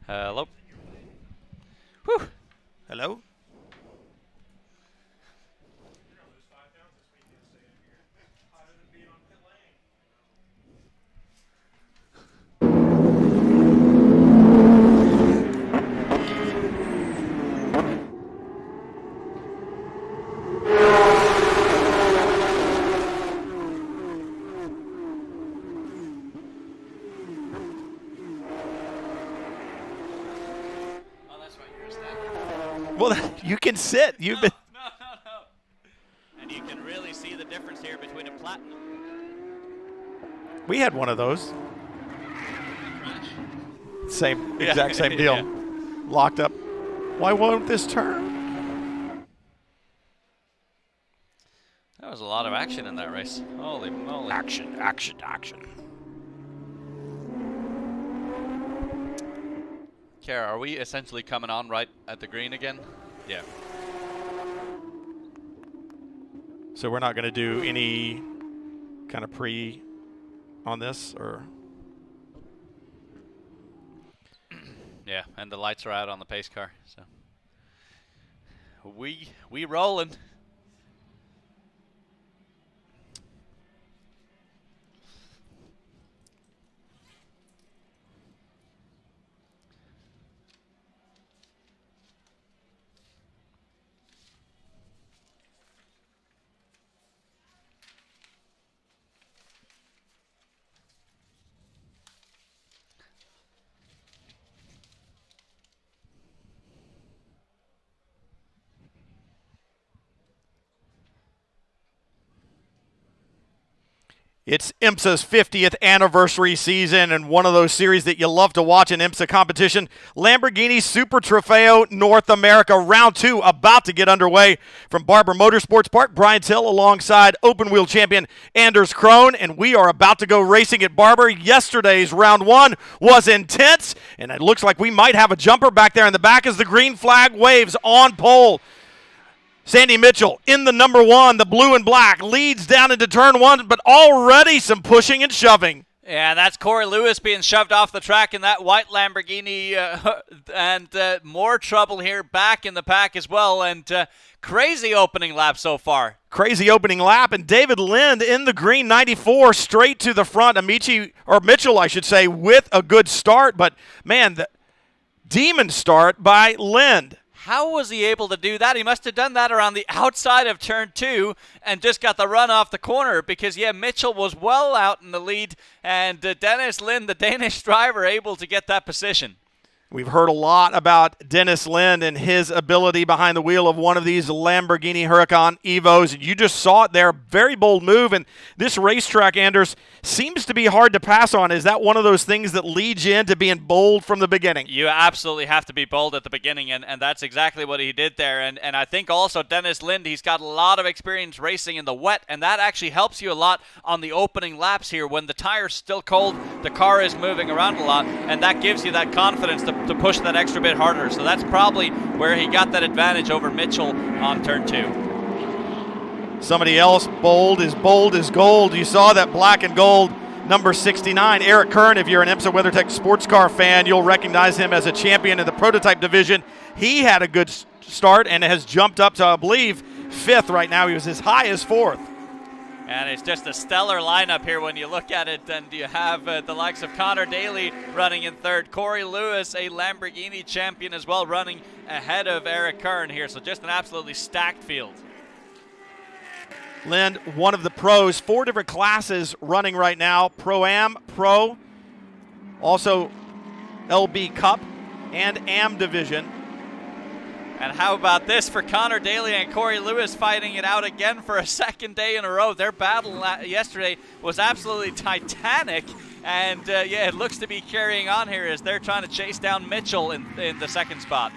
Hello. Whew. Hello. Well, you can sit. You've been. No. And you can really see the difference here between a platinum. We had one of those. Exact same deal. Yeah. Locked up. Why won't this turn? There was a lot of action in that race. Holy moly. Action. Kara, are we essentially coming on right at the green again? Yeah. So we're not going to do any kind of pre on this, or? Yeah, and the lights are out on the pace car, so we rolling. It's IMSA's 50th anniversary season, and one of those series that you love to watch in IMSA competition, Lamborghini Super Trofeo North America Round 2 about to get underway from Barber Motorsports Park. Brian Hill alongside open wheel champion Anders Krohn, and we are about to go racing at Barber. Yesterday's Round 1 was intense, and it looks like we might have a jumper back there in the back as the green flag waves on pole. Sandy Mitchell in the number 1, the blue and black, leads down into turn 1, but already some pushing and shoving. Yeah, that's Corey Lewis being shoved off the track in that white Lamborghini, and more trouble here back in the pack as well, and crazy opening lap so far. Crazy opening lap, and David Lind in the green 94 straight to the front. Mitchell, I should say, with a good start, but man, the demon start by Lind. How was he able to do that? He must have done that around the outside of turn 2 and just got the run off the corner because, yeah, Mitchell was well out in the lead, and Dennis Lind, the Danish driver, able to get that position. We've heard a lot about Dennis Lind and his ability behind the wheel of one of these Lamborghini Huracan Evos. You just saw it there. Very bold move. And this racetrack, Anders, seems to be hard to pass on. Is that one of those things that leads you into being bold from the beginning? You absolutely have to be bold at the beginning, and that's exactly what he did there. And I think also Dennis Lind, he's got a lot of experience racing in the wet, and that actually helps you a lot on the opening laps here. When the tire's still cold, the car is moving around a lot, and that gives you that confidence to push that extra bit harder. So that's probably where he got that advantage over Mitchell on turn 2. Somebody else bold as gold. You saw that black and gold number 69, Eric Kern. If you're an IMSA WeatherTech sports car fan, you'll recognize him as a champion in the prototype division. He had a good start and has jumped up to, I believe, 5th right now. He was as high as 4th. And it's just a stellar lineup here when you look at it. And you have the likes of Connor Daly running in 3rd. Corey Lewis, a Lamborghini champion as well, running ahead of Eric Kern here. So just an absolutely stacked field. Lind, one of the pros, 4 different classes running right now. Pro-Am, Pro, also LB Cup, and Am Division. And how about this for Connor Daly and Corey Lewis fighting it out again for a 2nd day in a row. Their battle yesterday was absolutely titanic. And, yeah, it looks to be carrying on here as they're trying to chase down Mitchell in the 2nd spot.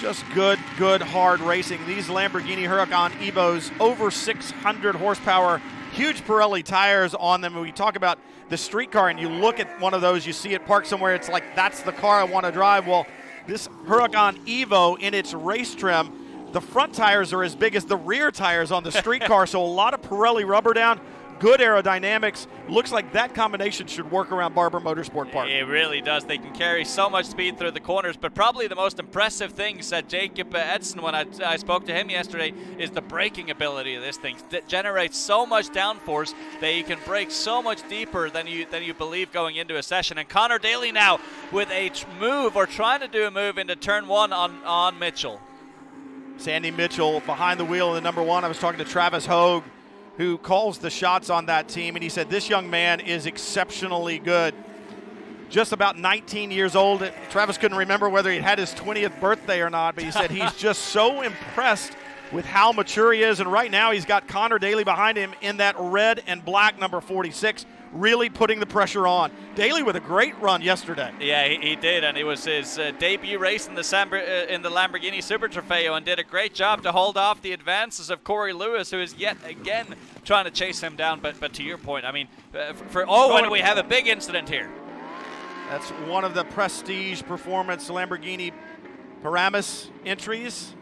Just good, hard racing. These Lamborghini Huracan Evos, over 600 horsepower, huge Pirelli tires on them. When we talk about the street car and you look at one of those, you see it parked somewhere, it's like, that's the car I want to drive. Well, this Huracan Evo in its race trim, the front tires are as big as the rear tires on the street car, so a lot of Pirelli rubber down. good aerodynamics. Looks like that combination should work around Barber Motorsport Park. It really does. They can carry so much speed through the corners, but probably the most impressive thing, said Jacob Edson when I spoke to him yesterday, is the braking ability of this thing. It generates so much downforce that you can brake so much deeper than you believe going into a session. And Connor Daly now with a move, or trying to do a move into turn 1 on Mitchell. Sandy Mitchell behind the wheel in the number 1. I was talking to Travis Hogue, who calls the shots on that team, and he said this young man is exceptionally good. Just about 19 years old. Travis couldn't remember whether he had his 20th birthday or not, but he said he's just so impressed with how mature he is, and right now he's got Connor Daly behind him in that red and black number 46, really putting the pressure on. Daly with a great run yesterday. Yeah, he did, and it was his debut race in the Lamborghini Super Trofeo, and did a great job to hold off the advances of Corey Lewis, who is yet again trying to chase him down. But to your point, I mean, and we have a big incident here. That's one of the Prestige Performance Lamborghini Paramus entries.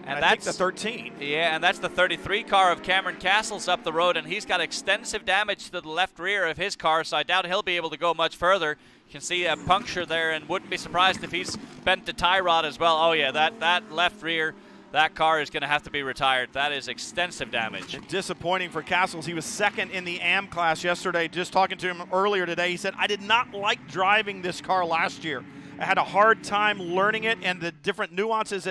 And I think the 13. Yeah, and that's the 33 car of Cameron Castles up the road, and he's got extensive damage to the left rear of his car, so I doubt he'll be able to go much further. You can see a puncture there, and wouldn't be surprised if he's bent the tie rod as well. Oh yeah, that left rear, that car is going to have to be retired. That is extensive damage. Disappointing for Castles. He was second in the AM class yesterday. Just talking to him earlier today, he said, I did not like driving this car last year. I had a hard time learning it and the different nuances.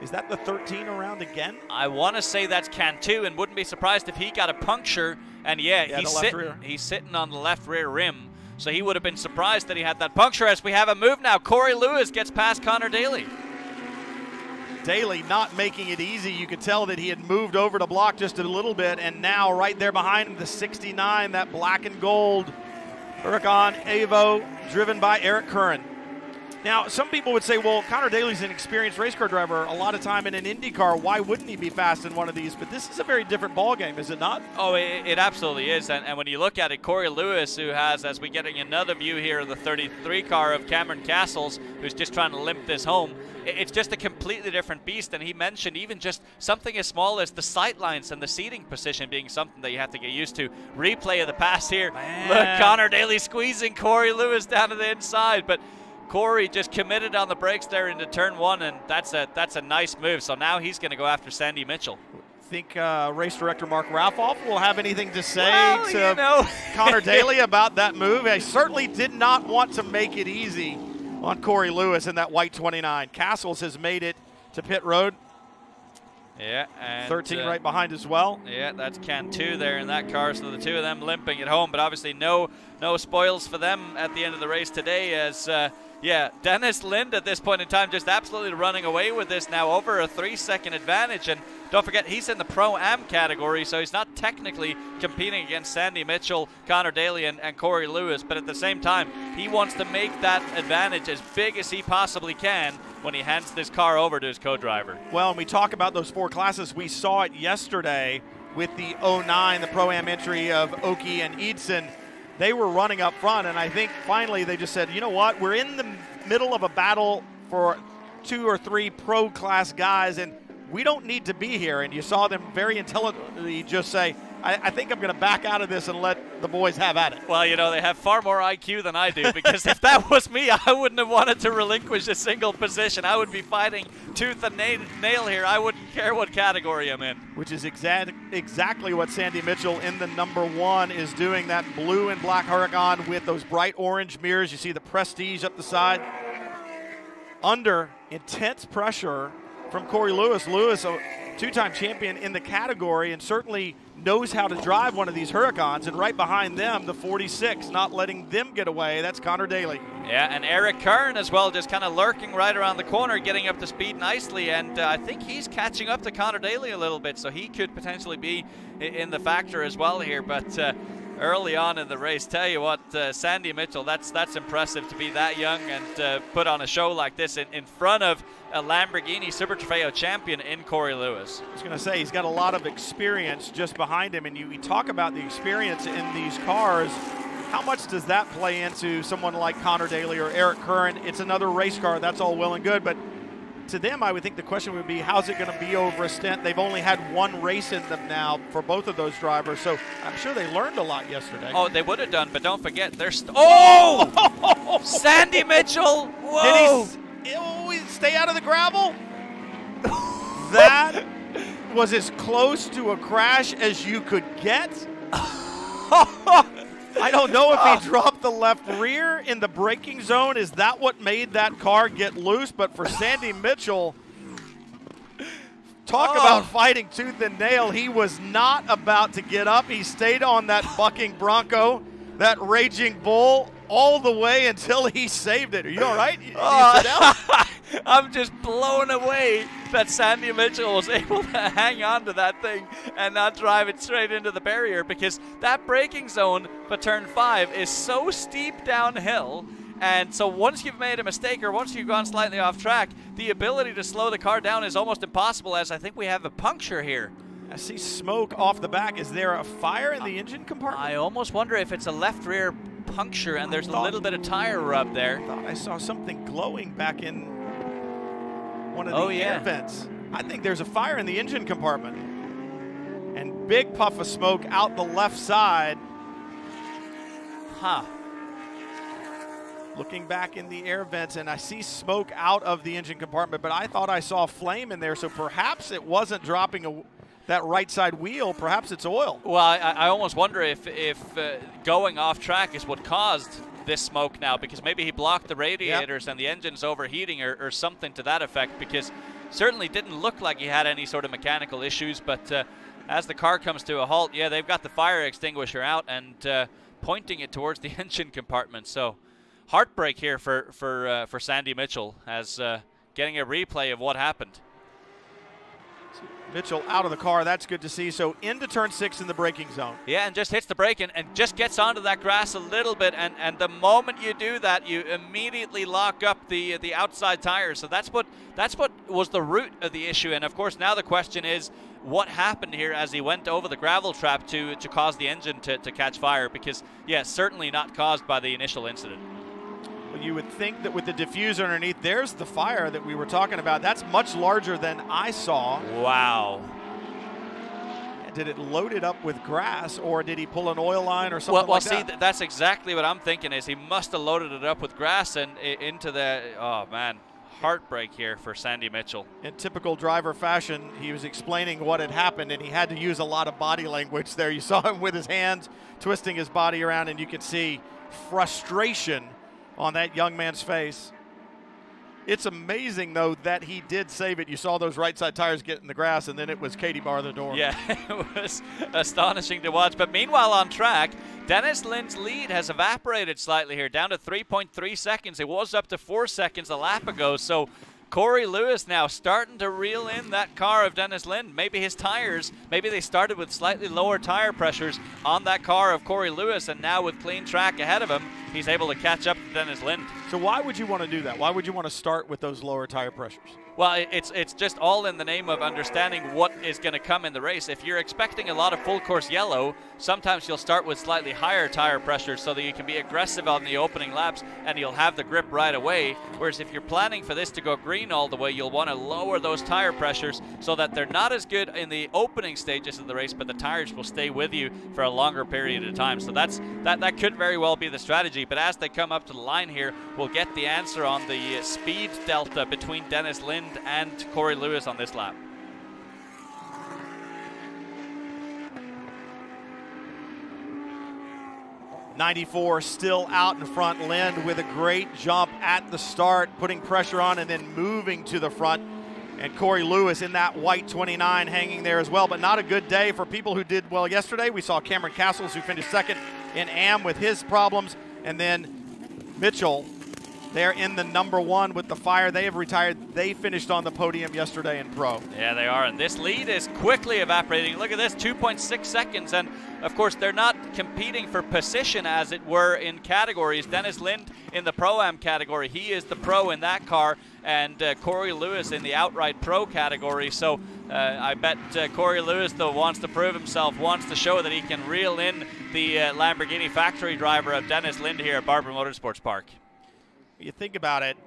Is that the 13 around again? I want to say that's Cantu, and wouldn't be surprised if he got a puncture. And he's sitting on the left rear rim, so he would have been surprised that he had that puncture. As we have a move now, Corey Lewis gets past Connor Daly. Daly not making it easy. You could tell that he had moved over to block just a little bit, and now right there behind him, the 69, that black and gold Huracan Evo, driven by Eric Curran. Now, some people would say, well, Connor Daly's an experienced race car driver, a lot of time in an Indy car. Why wouldn't he be fast in one of these? But this is a very different ball game, is it not? Oh, it absolutely is. And when you look at it, Corey Lewis, who has, as we're getting another view here of the 33 car of Cameron Castles, who's just trying to limp this home, it's just a completely different beast. And he mentioned even just something as small as the sight lines and the seating position being something that you have to get used to. Replay of the pass here. Man. Look, Connor Daly squeezing Corey Lewis down to the inside. But Corey just committed on the brakes there into turn 1, and that's a nice move. So now he's going to go after Sandy Mitchell. Think race director Mark Ralphoff will have anything to say to Connor Daly Daly about that move. I certainly did not want to make it easy on Corey Lewis in that white 29. Castles has made it to pit road. Yeah, and 13 right behind as well. Yeah, that's Cantu there in that car, so the two of them limping at home, but obviously no spoils for them at the end of the race today, as Dennis Lind at this point in time just absolutely running away with this now, over a 3-second advantage. And don't forget, he's in the Pro-Am category, so he's not technically competing against Sandy Mitchell, Connor Daly, and Corey Lewis, but at the same time, he wants to make that advantage as big as he possibly can when he hands this car over to his co-driver. Well, when we talk about those 4 classes, we saw it yesterday with the 09, the Pro-Am entry of Oki and Eidson. They were running up front, and I think finally they just said, you know what, we're in the middle of a battle for 2 or 3 pro-class guys, and we don't need to be here. And you saw them very intelligently just say, I think I'm going to back out of this and let the boys have at it. Well, you know, they have far more IQ than I do, because if that was me, I wouldn't have wanted to relinquish a single position. I would be fighting tooth and nail here. I wouldn't care what category I'm in. Which is exactly what Sandy Mitchell in the number 1 is doing, that blue and black Huracan with those bright orange mirrors. You see the Prestige up the side. Under intense pressure from Corey Lewis. Lewis, a 2-time champion in the category, and certainly knows how to drive one of these Huracans, and right behind them, the 46, not letting them get away. That's Connor Daly. Yeah, and Eric Curran as well, just kind of lurking right around the corner, getting up to speed nicely, and I think he's catching up to Connor Daly a little bit, so he could potentially be in the factor as well here. But early on in the race, tell you what, Sandy Mitchell, that's impressive to be that young and put on a show like this in front of a Lamborghini Super Trofeo champion in Corey Lewis. I was going to say, he's got a lot of experience just behind him, and we talk about the experience in these cars. How much does that play into someone like Connor Daly or Eric Curran? It's another race car, that's all well and good, but to them, I would think the question would be, how's it going to be over a stint? They've only had one race in them now for both of those drivers, so I'm sure they learned a lot yesterday. Oh, they would have done, but don't forget, there's oh! Sandy Mitchell! Whoa! Did he stay out of the gravel? That was as close to a crash as you could get. I don't know if he dropped the left rear in the braking zone. Is that what made that car get loose? But for Sandy Mitchell, talk about fighting tooth and nail. He was not about to get up. He stayed on that bucking Bronco, that raging bull, all the way until he saved it. Are you all right? You sit down? I'm just blown away that Sandy Mitchell was able to hang on to that thing and not drive it straight into the barrier, because that braking zone for turn 5 is so steep downhill. And so once you've made a mistake or once you've gone slightly off track, the ability to slow the car down is almost impossible, as I think we have a puncture here. I see smoke off the back. Is there a fire in the engine compartment? I almost wonder if it's a left rear puncture and there's a little bit of tire rub there. I thought I saw something glowing back in one of the air vents. I think there's a fire in the engine compartment. And big puff of smoke out the left side. Huh. Looking back in the air vents, and I see smoke out of the engine compartment, but I thought I saw flame in there, so perhaps it wasn't dropping that right side wheel. Perhaps it's oil. Well, I almost wonder if going off track is what caused this smoke now, because maybe he blocked the radiators and the engine's overheating or something to that effect, because certainly didn't look like he had any sort of mechanical issues. But as the car comes to a halt, they've got the fire extinguisher out and pointing it towards the engine compartment. So heartbreak here for Sandy Mitchell, as getting a replay of what happened. Mitchell out of the car. That's good to see. So into turn 6 in the braking zone. Yeah, and just hits the brake and just gets onto that grass a little bit. And the moment you do that, you immediately lock up the outside tires. So that's what was the root of the issue. And of course, now the question is, what happened here as he went over the gravel trap to cause the engine to catch fire? Because, certainly not caused by the initial incident. Well, you would think that with the diffuser underneath, there's the fire that we were talking about. That's much larger than I saw. Wow. Did it load it up with grass, or did he pull an oil line or something like that? Well, see, that's exactly what I'm thinking, is he must have loaded it up with grass and into the, oh, man, heartbreak here for Sandy Mitchell. In typical driver fashion, he was explaining what had happened, and he had to use a lot of body language there. You saw him with his hands twisting his body around, and you could see frustration on that young man's face. It's amazing, though, that he did save it. You saw those right side tires get in the grass, and then it was Katie bar the door. Yeah, it was astonishing to watch. But meanwhile on track, Dennis Lind's lead has evaporated slightly here, down to 3.3 seconds. It was up to 4 seconds a lap ago. So Corey Lewis now starting to reel in that car of Dennis Lind. Maybe his tires, maybe they started with slightly lower tire pressures on that car of Corey Lewis, and now with clean track ahead of him, he's able to catch up to Dennis Lind. So why would you want to do that? Why would you want to start with those lower tire pressures? Well, it's just all in the name of understanding what is going to come in the race. If you're expecting a lot of full course yellow, sometimes you'll start with slightly higher tire pressures so that you can be aggressive on the opening laps and you'll have the grip right away. Whereas if you're planning for this to go green all the way, you'll want to lower those tire pressures so that they're not as good in the opening stages of the race, but the tires will stay with you for a longer period of time. So that could very well be the strategy. But as they come up to the line here, we'll get the answer on the speed delta between Dennis Lind and Corey Lewis on this lap. '94 still out in front. Lind with a great jump at the start, putting pressure on and then moving to the front. And Corey Lewis in that white 29 hanging there as well, but not a good day for people who did well yesterday. We saw Cameron Castles, who finished second in AM with his problems, and then Mitchell there in the #1 with the fire. They have retired. They finished on the podium yesterday in Pro. Yeah, they are, and this lead is quickly evaporating. Look at this, 2.6 seconds, and of course they're not competing for position as it were in categories. Dennis Lind in the Pro-Am category, he is the pro in that car, and Corey Lewis in the outright pro category. So I bet Corey Lewis, though, wants to prove himself, wants to show that he can reel in the Lamborghini factory driver of Dennis Lind here at Barber Motorsports Park. You think about it,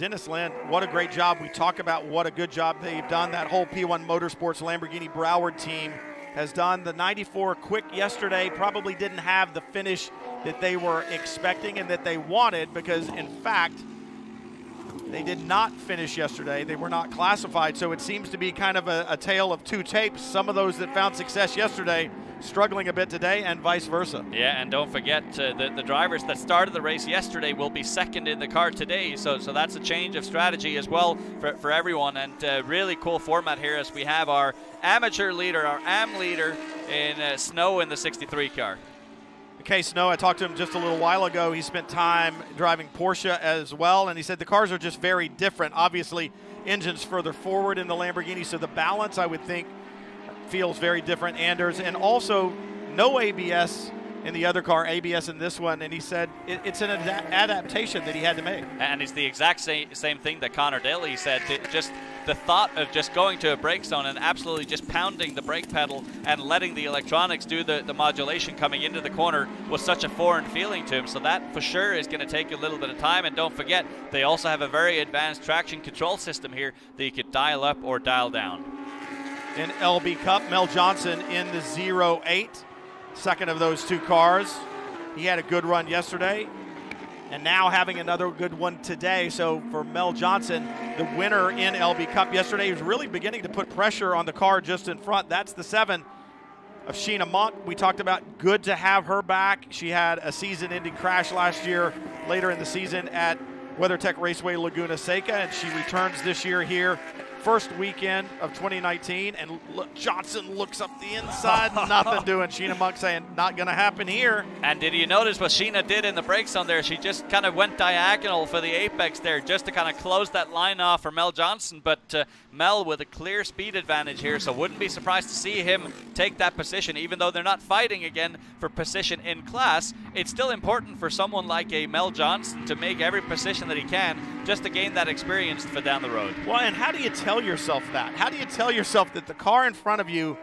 Dennis Lind, what a great job. We talk about what a good job they've done. That whole P1 Motorsports Lamborghini Broward team has done. The 94 quick yesterday probably didn't have the finish that they were expecting and that they wanted, because in fact they did not finish yesterday. They were not classified, so it seems to be kind of a tale of two tapes. Some of those that found success yesterday struggling a bit today, and vice versa. Yeah, and don't forget the drivers that started the race yesterday will be second in the car today, so that's a change of strategy as well for everyone, and really cool format here as we have our amateur leader, our AM leader in Snow in the 63 car. Okay, Snow, I talked to him just a little while ago. He spent time driving Porsche as well, and he said the cars are just very different. Obviously, engines further forward in the Lamborghini, so the balance, I would think, feels very different. Anders, and also no ABS in the other car, ABS in this one, and he said it's an adaptation that he had to make. And it's the exact same thing that Connor Daly said. Just the thought of just going to a brake zone and absolutely just pounding the brake pedal and letting the electronics do the modulation coming into the corner was such a foreign feeling to him. So that for sure is going to take a little bit of time. And don't forget, they also have a very advanced traction control system here that you could dial up or dial down. In LB Cup, Mel Johnson in the 08, second of those two cars. He had a good run yesterday, and now having another good one today. So for Mel Johnson, the winner in LB Cup yesterday, he was really beginning to put pressure on the car just in front. That's the 7 of Sheena Monk. We talked about good to have her back. She had a season-ending crash last year, later in the season at WeatherTech Raceway Laguna Seca, and she returns this year here. First weekend of 2019, and Johnson looks up the inside, nothing doing. Sheena Monk saying, not going to happen here. And did you notice what Sheena did in the brake zone there? She just kind of went diagonal for the apex there, just to kind of close that line off for Mel Johnson. But Mel with a clear speed advantage here, so wouldn't be surprised to see him take that position. Even though they're not fighting again for position in class, it's still important for someone like a Mel Johnson to make every position that he can just to gain that experience for down the road. Well, and how do you tell yourself that? How do you tell yourself that the car in front of you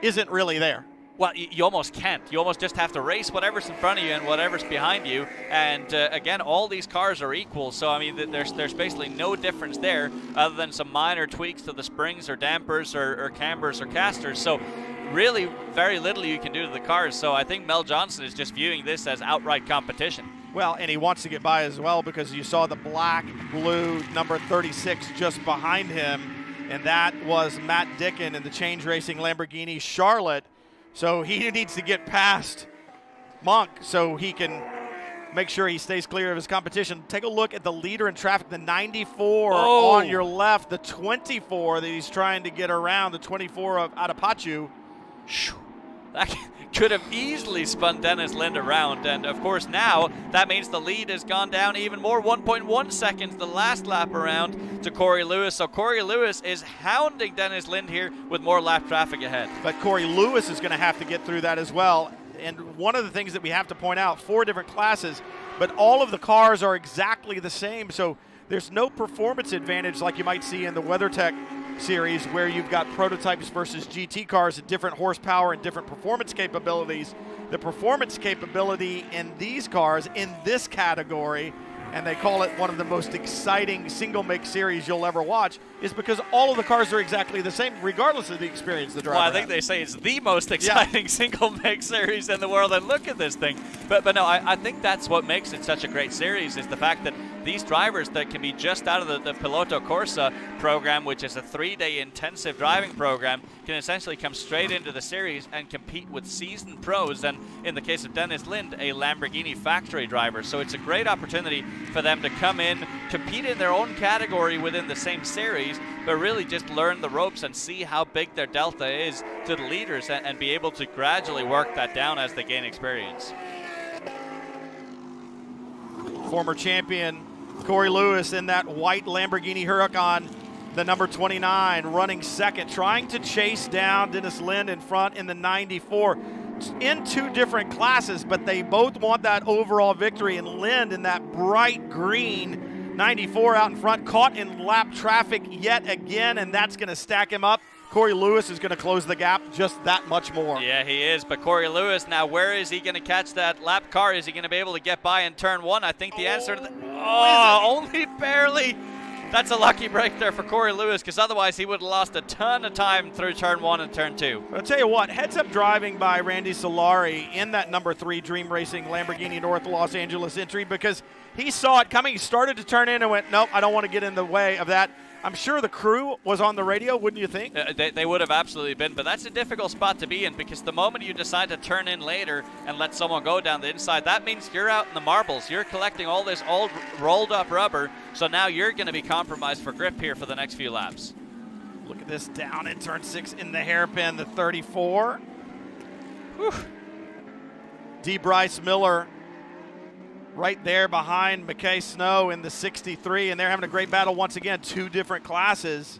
isn't really there? Well, you almost can't. You almost just have to race whatever's in front of you and whatever's behind you. And again, all these cars are equal. So, I mean, there's basically no difference there other than some minor tweaks to the springs or dampers or cambers or casters. So really very little you can do to the cars. So I think Mel Johnson is just viewing this as outright competition. Well, and he wants to get by as well, because you saw the black, blue, number 36 just behind him, and that was Matt Dickin in the Change Racing Lamborghini Charlotte. So he needs to get past Monk so he can make sure he stays clear of his competition. Take a look at the leader in traffic, the 94 on your left, the 24 that he's trying to get around, the 24 of Adepachu. That could have easily spun Dennis Lind around, and of course now that means the lead has gone down even more, 1.1 seconds the last lap around to Corey Lewis. So Corey Lewis is hounding Dennis Lind here with more lap traffic ahead. But Corey Lewis is going to have to get through that as well. And one of the things that we have to point out, 4 different classes, but all of the cars are exactly the same, so there's no performance advantage like you might see in the WeatherTech series, where you've got prototypes versus GT cars at different horsepower and different performance capabilities. The performance capability in these cars, in this category, and they call it one of the most exciting single make series you'll ever watch, is because all of the cars are exactly the same, regardless of the experience the driver Well, I think has. they say it's the most exciting single make series in the world, and look at this thing. But no, I think that's what makes it such a great series, is the fact that these drivers that can be just out of the Piloto Corsa program, which is a 3-day intensive driving program, can essentially come straight into the series and compete with seasoned pros, and in the case of Dennis Lind, a Lamborghini factory driver. So it's a great opportunity for them to come in, compete in their own category within the same series, but really just learn the ropes and see how big their delta is to the leaders, and be able to gradually work that down as they gain experience. Former champion Corey Lewis in that white Lamborghini Huracan, the number 29, running second, trying to chase down Dennis Lind in front in the 94. In 2 different classes, but they both want that overall victory, and Lind in that bright green 94 out in front, caught in lap traffic yet again, and that's going to stack him up. Corey Lewis is going to close the gap just that much more. Yeah, he is. But Corey Lewis, now where is he going to catch that lap car? Is he going to be able to get by in turn 1? I think the answer to only barely. That's a lucky break there for Corey Lewis, because otherwise he would have lost a ton of time through turn 1 and turn 2. I'll tell you what, heads-up driving by Randy Solari in that number 3 Dream Racing Lamborghini North Los Angeles entry, because he saw it coming. He started to turn in and went, nope, I don't want to get in the way of that. I'm sure the crew was on the radio, wouldn't you think? They would have absolutely been, but that's a difficult spot to be in, because the moment you decide to turn in later and let someone go down the inside, that means you're out in the marbles. You're collecting all this old rolled up rubber, so now you're going to be compromised for grip here for the next few laps. Look at this down in turn 6 in the hairpin, the 34. Whew. D. Bryce Miller right there behind McKay Snow in the 63, and they're having a great battle once again. 2 different classes.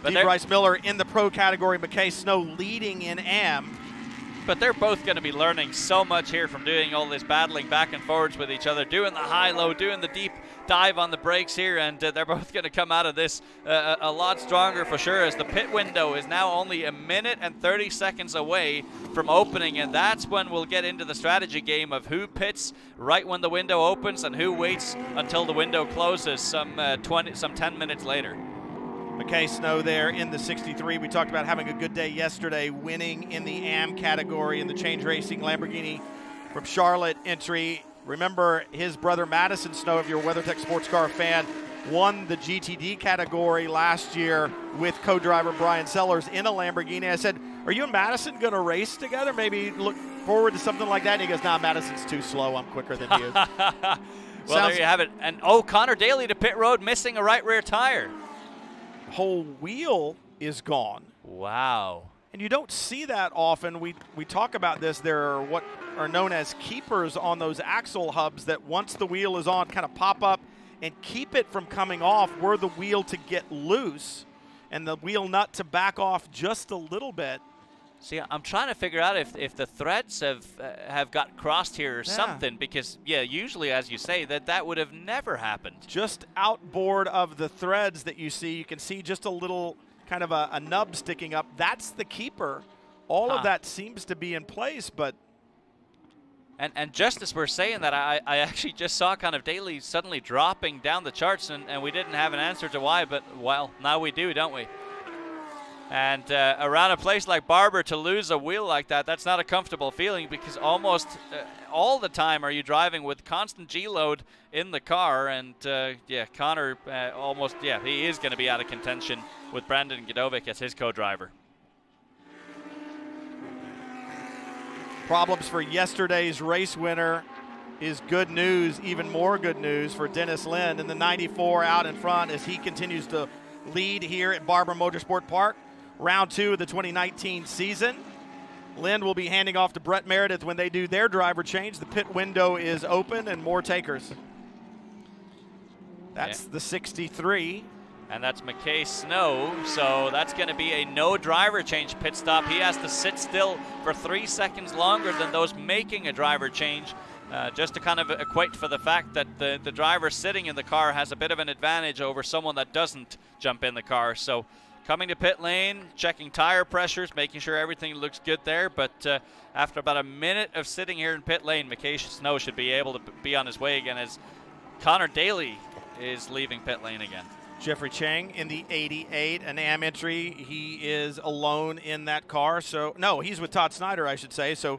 D. Bryce Miller in the pro category, McKay Snow leading in AM. But they're both going to be learning so much here from doing all this battling back and forwards with each other, doing the high-low, doing the deep dive on the brakes here, and they're both going to come out of this a lot stronger for sure, as the pit window is now only a minute and 30 seconds away from opening, and that's when we'll get into the strategy game of who pits right when the window opens and who waits until the window closes some 10 minutes later. McKay Snow there in the 63. We talked about having a good day yesterday, winning in the AM category in the Change Racing Lamborghini from Charlotte entry. Remember, his brother Madison Snow, if you're a WeatherTech sports car fan, won the GTD category last year with co-driver Brian Sellers in a Lamborghini. I said, are you and Madison going to race together? Maybe look forward to something like that? And he goes, nah, Madison's too slow. I'm quicker than he is. Well, there you have it. And, oh, Connor Daly to pit road, missing a right rear tire. Whole wheel is gone. Wow. And you don't see that often. We talk about this. There are what are known as keepers on those axle hubs that once the wheel is on kind of pop up and keep it from coming off, were the wheel to get loose and the wheel nut to back off just a little bit. See, I'm trying to figure out if the threads have got crossed here or something, because, yeah, usually, as you say, that would have never happened. Just outboard of the threads that you can see just a little kind of a nub sticking up. That's the keeper. All of that seems to be in place, but... And just as we're saying that, I actually just saw kind of Daly suddenly dropping down the charts, and we didn't have an answer to why, but, well, now we do, don't we? And around a place like Barber, to lose a wheel like that, that's not a comfortable feeling, because almost all the time are you driving with constant G-load in the car. And, yeah, Connor he is going to be out of contention with Brandon Godovic as his co-driver. Problems for yesterday's race winner is good news, even more good news for Dennis Lind in the 94 out in front as he continues to lead here at Barber Motorsport Park. Round 2 of the 2019 season. Lind will be handing off to Brett Meredith when they do their driver change. The pit window is open and more takers. That's the 63. And that's McKay Snow, so that's going to be a no driver change pit stop. He has to sit still for 3 seconds longer than those making a driver change, just to kind of equate for the fact that the driver sitting in the car has a bit of an advantage over someone that doesn't jump in the car. So coming to pit lane, checking tire pressures, making sure everything looks good there. But after about a minute of sitting here in pit lane, McKay Snow should be able to be on his way again as Connor Daly is leaving pit lane again. Jeffrey Chang in the 88, an AM entry. He is alone in that car. So, no, he's with Todd Snyder, I should say. So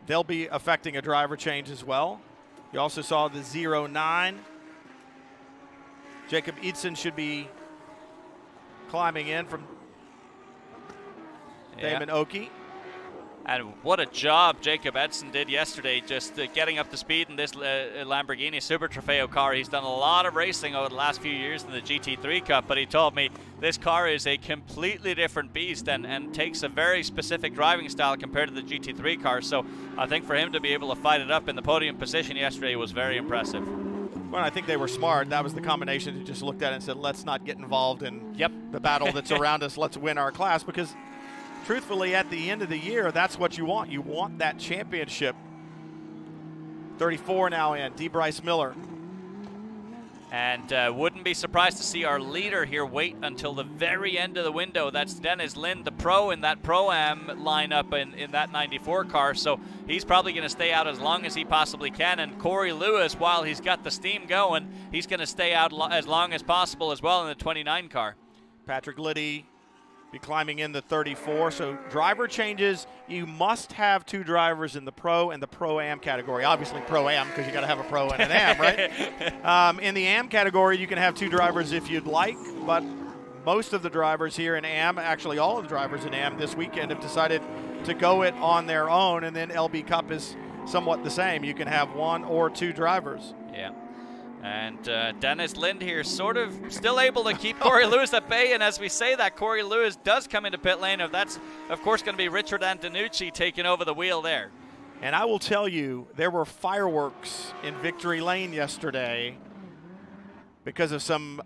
they'll be affecting a driver change as well. You also saw the 09. Jacob Eidson should be climbing in from Damon Oakey. And what a job Jacob Edson did yesterday, just getting up to speed in this Lamborghini Super Trofeo car. He's done a lot of racing over the last few years in the GT3 Cup, but he told me this car is a completely different beast and takes a very specific driving style compared to the GT3 car. So I think for him to be able to fight it up in the podium position yesterday was very impressive. Well, I think they were smart. That was the combination who just looked at it and said, let's not get involved in the battle that's around us. Let's win our class, because truthfully, at the end of the year, that's what you want. You want that championship. 34 now in, D. Bryce Miller. And wouldn't be surprised to see our leader here wait until the very end of the window. That's Dennis Lind, the pro in that Pro-Am lineup in that 94 car. So he's probably going to stay out as long as he possibly can. And Corey Lewis, while he's got the steam going, he's going to stay out as long as possible as well in the 29 car. Patrick Liddy be climbing in the 34. So driver changes, you must have 2 drivers in the Pro and the Pro-Am category. Obviously Pro-Am, because you got to have a Pro and an Am, right? In the Am category, you can have 2 drivers if you'd like, but most of the drivers here in Am, actually all of the drivers in Am this weekend, have decided to go it on their own, and then LB Cup is somewhat the same. You can have 1 or 2 drivers. Yeah. And Dennis Lind here sort of still able to keep Corey Lewis at bay. And as we say that, Corey Lewis does come into pit lane. That's, of course, going to be Richard Antonucci taking over the wheel there. And I will tell you, there were fireworks in Victory Lane yesterday because of some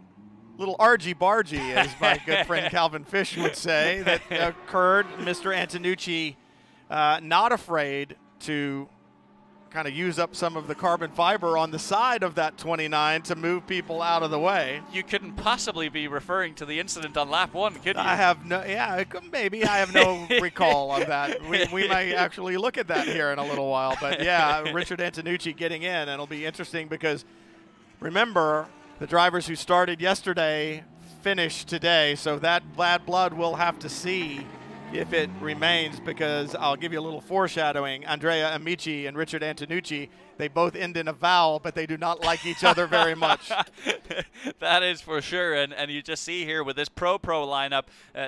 little argy-bargy, as my good friend Calvin Fish would say, that occurred. Mr. Antonucci not afraid to kind of use up some of the carbon fiber on the side of that 29 to move people out of the way. You couldn't possibly be referring to the incident on lap 1, could you? I have no, yeah, maybe I have no recall of that. We might actually look at that here in a little while. But yeah, Richard Antonucci getting in, and it'll be interesting because remember, the drivers who started yesterday finished today, so that bad blood we'll have to see if it remains, because I'll give you a little foreshadowing. Andrea Amici and Richard Antonucci, they both end in a vowel, but they do not like each other very much. That is for sure, and you just see here with this pro lineup,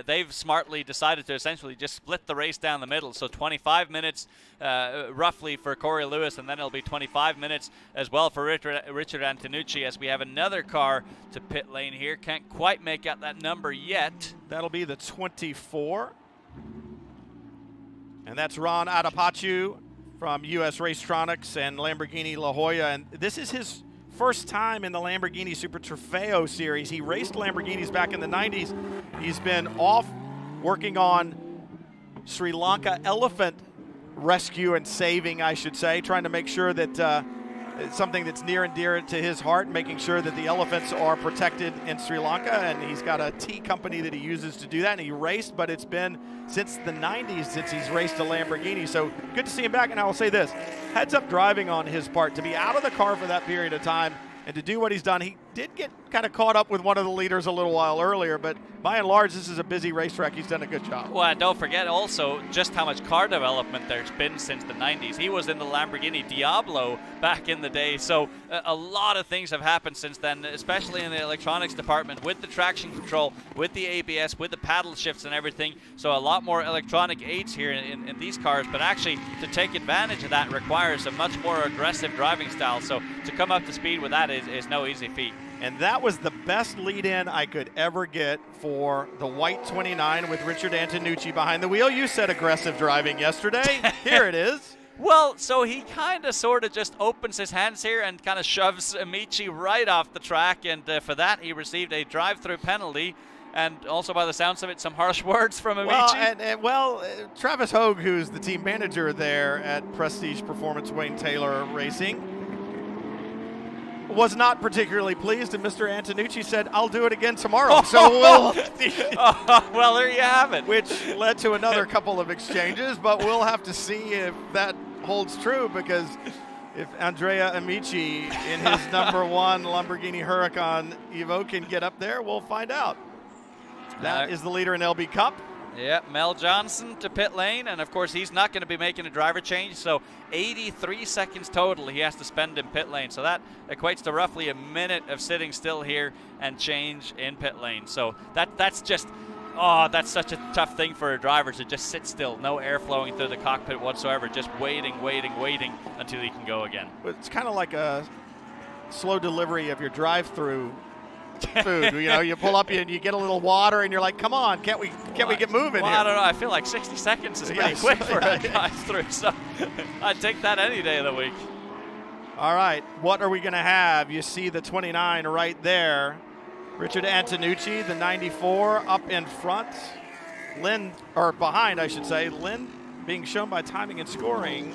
they've smartly decided to essentially just split the race down the middle. So 25 minutes roughly for Corey Lewis, and then it'll be 25 minutes as well for Richard Antonucci, as we have another car to pit lane here. Can't quite make out that number yet. That'll be the 24. And that's Ron Adepachu from US Racetronics and Lamborghini La Jolla. And this is his first time in the Lamborghini Super Trofeo series. He raced Lamborghinis back in the 90s. He's been off working on Sri Lanka elephant rescue and saving, I should say, trying to make sure that it's something that's near and dear to his heart, making sure that the elephants are protected in Sri Lanka. And he's got a tea company that he uses to do that. And he raced, but it's been since the 90s since he's raced a Lamborghini. So good to see him back. And I will say this, heads up driving on his part, to be out of the car for that period of time and to do what he's done. He did get kind of caught up with one of the leaders a little while earlier, but by and large, this is a busy racetrack. He's done a good job. Well, and don't forget also just how much car development there's been since the 90s. He was in the Lamborghini Diablo back in the day, so a lot of things have happened since then, especially in the electronics department, with the traction control, with the ABS, with the paddle shifts and everything. So a lot more electronic aids here in these cars, but actually to take advantage of that requires a much more aggressive driving style. So to come up to speed with that is no easy feat. And that was the best lead-in I could ever get for the white 29 with Richard Antonucci behind the wheel. You said aggressive driving yesterday. Here it is. Well, so he kind of sort of just opens his hands here and kind of shoves Amici right off the track, and for that he received a drive-through penalty, and also by the sounds of it, some harsh words from Amici. Well, Travis Hogue, who's the team manager there at Prestige Performance Wayne Taylor Racing, was not particularly pleased, and Mr. Antonucci said, "I'll do it again tomorrow." So we'll well, there you have it. Which led to another couple of exchanges, but we'll have to see if that holds true, because if Andrea Amici in his number 1 Lamborghini Huracan Evo can get up there, we'll find out. That is the leader in LB Cup. Yeah, Mel Johnson to pit lane, and of course he's not going to be making a driver change, so 83 seconds total he has to spend in pit lane. So that equates to roughly a minute of sitting still here and change in pit lane. So that's just, that's such a tough thing for a driver, to just sit still, no air flowing through the cockpit whatsoever, just waiting until he can go again. It's kind of like a slow delivery of your drive-through food. You know, you pull up and you get a little water and you're like, come on, can't we get moving here? I don't know. I feel like 60 seconds is pretty quick for a drive-through, so I'd take that any day of the week. All right, what are we going to have? You see the 29 right there. Richard Antonucci, the 94, up in front. Lynn, or behind, I should say. Lynn being shown by timing and scoring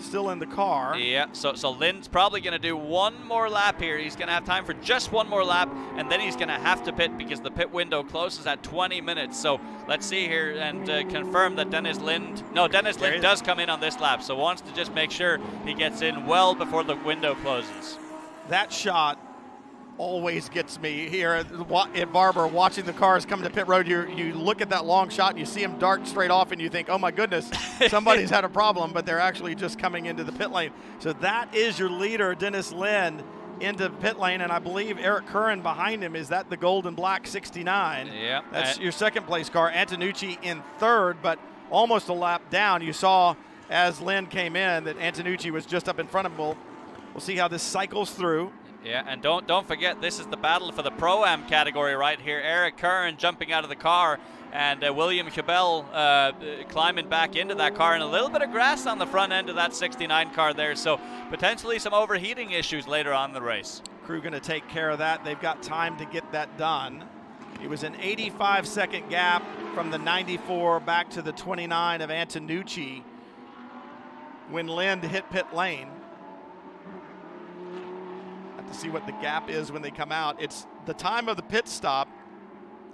still in the car. Yeah, so Lind's probably going to do one more lap here. He's going to have time for just one more lap, and then he's going to have to pit because the pit window closes at 20 minutes. So let's see here and confirm that Dennis Lind does come in on this lap, so wants to just make sure he gets in well before the window closes. That shot always gets me here at Barber, watching the cars come to pit road. You look at that long shot and you see them dart straight off and you think, oh my goodness, somebody's had a problem, but they're actually just coming into the pit lane. So that is your leader, Dennis Lind, into pit lane, and I believe Eric Curran behind him. Is that the gold and black 69? Yeah. That's your second place car. Antonucci in third, but almost a lap down. You saw as Lind came in that Antonucci was just up in front of him. We'll see how this cycles through. Yeah, and don't forget, this is the battle for the Pro-Am category right here. Eric Curran jumping out of the car, and William Cabell climbing back into that car, and a little bit of grass on the front end of that 69 car there, so potentially some overheating issues later on in the race. Crew going to take care of that. They've got time to get that done. It was an 85-second gap from the 94 back to the 29 of Antonucci when Lind hit pit lane. See what the gap is when they come out. It's the time of the pit stop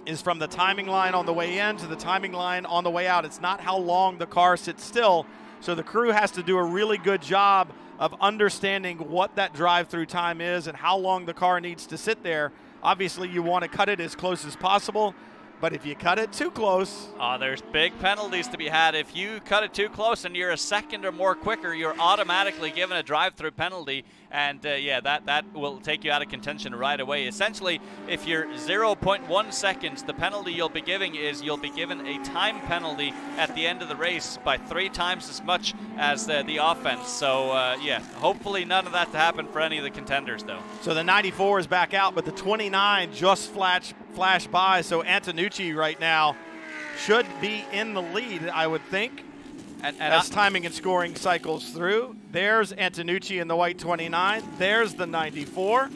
is from the timing line on the way in to the timing line on the way out. It's not how long the car sits still. So the crew has to do a really good job of understanding what that drive-through time is and how long the car needs to sit there. Obviously, you want to cut it as close as possible, but if you cut it too close, there's big penalties to be had. If you cut it too close and you're a second or more quicker, you're automatically given a drive-through penalty, and yeah, that will take you out of contention right away. Essentially, if you're 0.1 seconds, the penalty you'll be giving is you'll be given a time penalty at the end of the race by 3 times as much as the offense. So yeah, hopefully none of that to happen for any of the contenders, though. So the 94 is back out, but the 29 just flashed by. So Antonucci right now should be in the lead, I would think. And as timing and scoring cycles through, there's Antonucci in the white 29. There's the 94.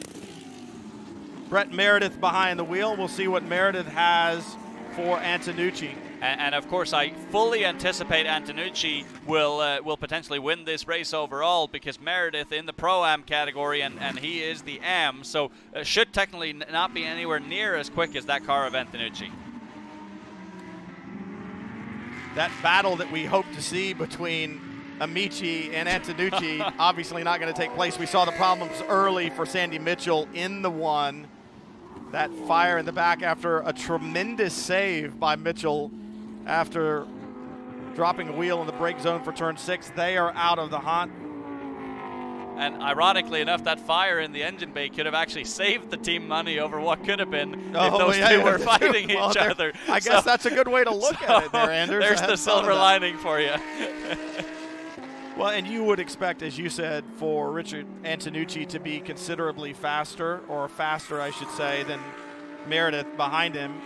Brett Meredith behind the wheel. We'll see what Meredith has for Antonucci. And of course, I fully anticipate Antonucci will potentially win this race overall, because Meredith in the Pro-Am category, and he is the Am, so should technically not be anywhere near as quick as that car of Antonucci. That battle that we hope to see between Amici and Antonucci obviously not going to take place. We saw the problems early for Sandy Mitchell in the one. That fire in the back after a tremendous save by Mitchell after dropping a wheel in the brake zone for turn 6. They are out of the hunt. And ironically enough, that fire in the engine bay could have actually saved the team money over what could have been if those two were fighting each other. I guess that's a good way to look at it there, Anders. There's the silver lining for you. Well, and you would expect, as you said, for Richard Antonucci to be considerably faster, or faster, I should say, than Meredith behind him.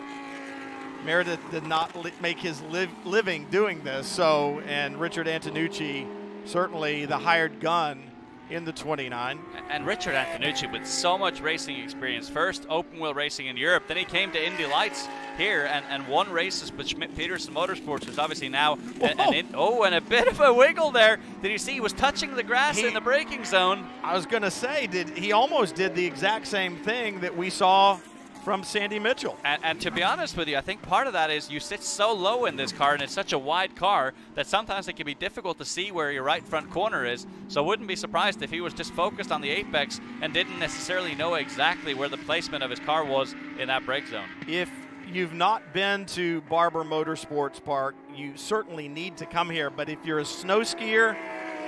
Meredith did not make his living doing this, so, and Richard Antonucci, certainly the hired gun in the 29. And Richard Antonucci with so much racing experience. First open wheel racing in Europe, then he came to Indy Lights here and won races with Schmidt-Peterson Motorsports, who's obviously now and a bit of a wiggle there. Did you see he was touching the grass in the braking zone? I was going to say, he almost did the exact same thing that we saw from Sandy Mitchell. And to be honest with you, I think part of that is you sit so low in this car, and it's such a wide car that sometimes it can be difficult to see where your right front corner is. So I wouldn't be surprised if he was just focused on the apex and didn't necessarily know exactly where the placement of his car was in that brake zone. If you've not been to Barber Motorsports Park, you certainly need to come here. But if you're a snow skier,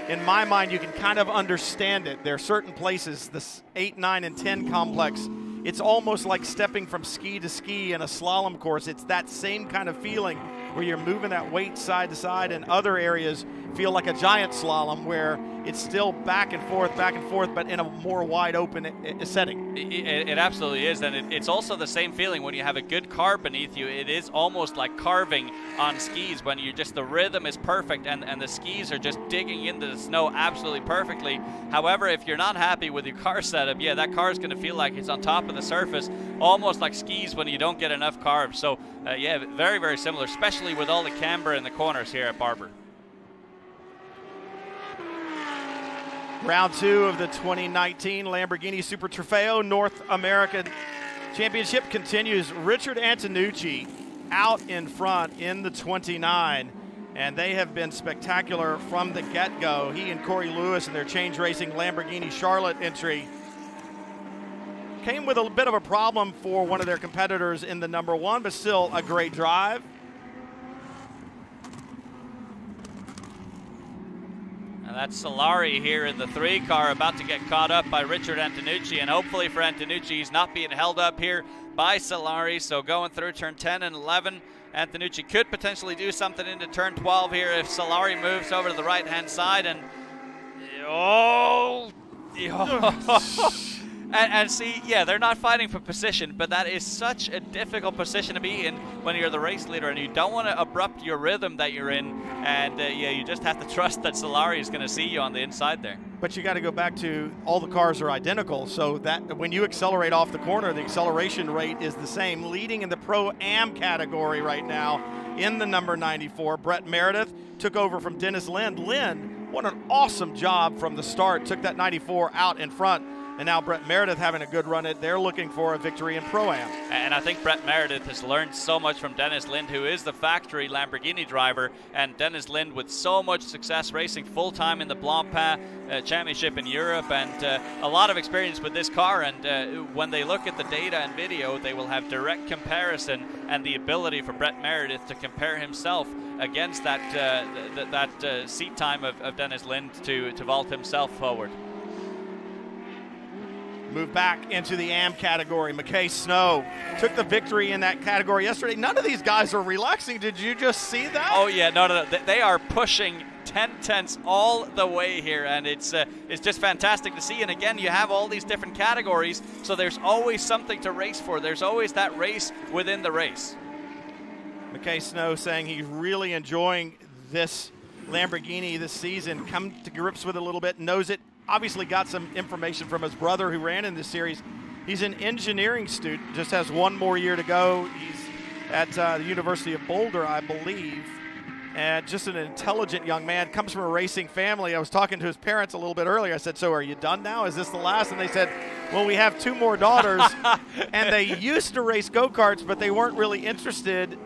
in my mind, you can kind of understand it. There are certain places, this 8, 9, and 10 complex, it's almost like stepping from ski to ski in a slalom course. It's that same kind of feeling where you're moving that weight side to side, and other areas feel like a giant slalom where it's still back and forth, but in a more wide open setting. It absolutely is, and it's also the same feeling when you have a good car beneath you. It is almost like carving on skis when you the rhythm is perfect and the skis are just digging into the snow absolutely perfectly. However, if you're not happy with your car setup, yeah, that car is going to feel like it's on top of the surface, almost like skis when you don't get enough carbs. So yeah, very, very similar, especially with all the camber in the corners here at Barber. Round 2 of the 2019 Lamborghini Super Trofeo North American Championship continues. Richard Antonucci out in front in the 29, and they have been spectacular from the get-go. He and Corey Lewis in their Change Racing Lamborghini Charlotte entry came with a bit of a problem for one of their competitors in the number 1, but still a great drive. And that's Solari here in the 3 car, about to get caught up by Richard Antonucci, and hopefully for Antonucci, he's not being held up here by Solari. So going through turn 10 and 11, Antonucci could potentially do something into turn 12 here if Solari moves over to the right-hand side. And and see, yeah, they're not fighting for position, but that is such a difficult position to be in when you're the race leader, and you don't want to abrupt your rhythm that you're in. And yeah, you just have to trust that Solari is going to see you on the inside there. But you got to go back to all the cars are identical, so that when you accelerate off the corner, the acceleration rate is the same. Leading in the Pro-Am category right now in the number 94, Brett Meredith took over from Dennis Lind. Lind, what an awesome job from the start, took that 94 out in front. And now Brett Meredith having a good run at. They're looking for a victory in Pro-Am. And I think Brett Meredith has learned so much from Dennis Lind, who is the factory Lamborghini driver. And Dennis Lind with so much success racing full-time in the Blancpain Championship in Europe, and a lot of experience with this car. And when they look at the data and video, they will have direct comparison and the ability for Brett Meredith to compare himself against that seat time of Dennis Lind to vault himself forward. Move back into the AM category. McKay Snow took the victory in that category yesterday. None of these guys are relaxing. Did you just see that? Oh, yeah. No. They are pushing 10/10 all the way here, and it's just fantastic to see. And again, you have all these different categories, so there's always something to race for. There's always that race within the race. McKay Snow saying he's really enjoying this Lamborghini this season, come to grips with it a little bit, knows it. Obviously got some information from his brother who ran in this series. He's an engineering student, just has one more year to go. He's at the University of Boulder, I believe, and just an intelligent young man, comes from a racing family. I was talking to his parents a little bit earlier. I said, so are you done now? Is this the last? And they said, well, we have 2 more daughters, and they used to race go-karts, but they weren't really interested.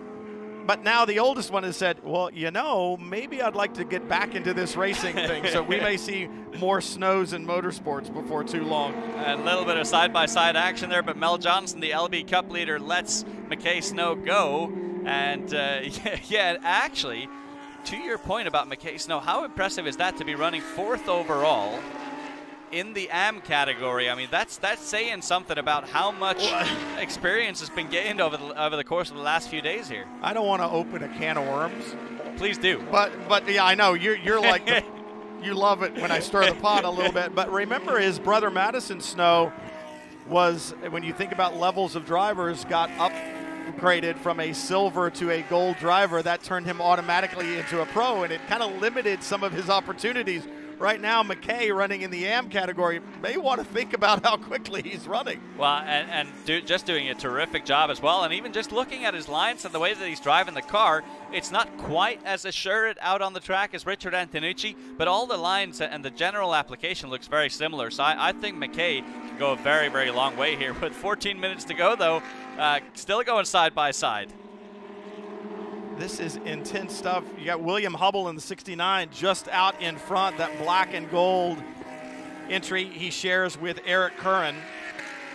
But now the oldest one has said, well, you know, maybe I'd like to get back into this racing thing. So we may see more Snows and Motorsports before too long. A little bit of side-by-side action there, but Mel Johnson, the LB Cup leader, lets McKay Snow go. And, yeah, actually, to your point about McKay Snow, how impressive is that to be running 4th overall in the AM category? I mean, that's saying something about how much experience has been gained over the course of the last few days here. I don't want to open a can of worms. Please do. But yeah, I know you're like you love it when I stir the pot a little bit. But remember, his brother Madison Snow was, when you think about levels of drivers, got upgraded from a silver to a gold driver. That turned him automatically into a pro, and it kind of limited some of his opportunities. Right now, McKay running in the AM category may want to think about how quickly he's running. Well, and just doing a terrific job as well. And even just looking at his lines and the way that he's driving the car, it's not quite as assured out on the track as Richard Antonucci, but all the lines and the general application looks very similar. So I think McKay can go a very, very long way here. With 14 minutes to go, though, still going side by side. This is intense stuff. You got William Hubble in the 69 just out in front. That black and gold entry he shares with Eric Curran.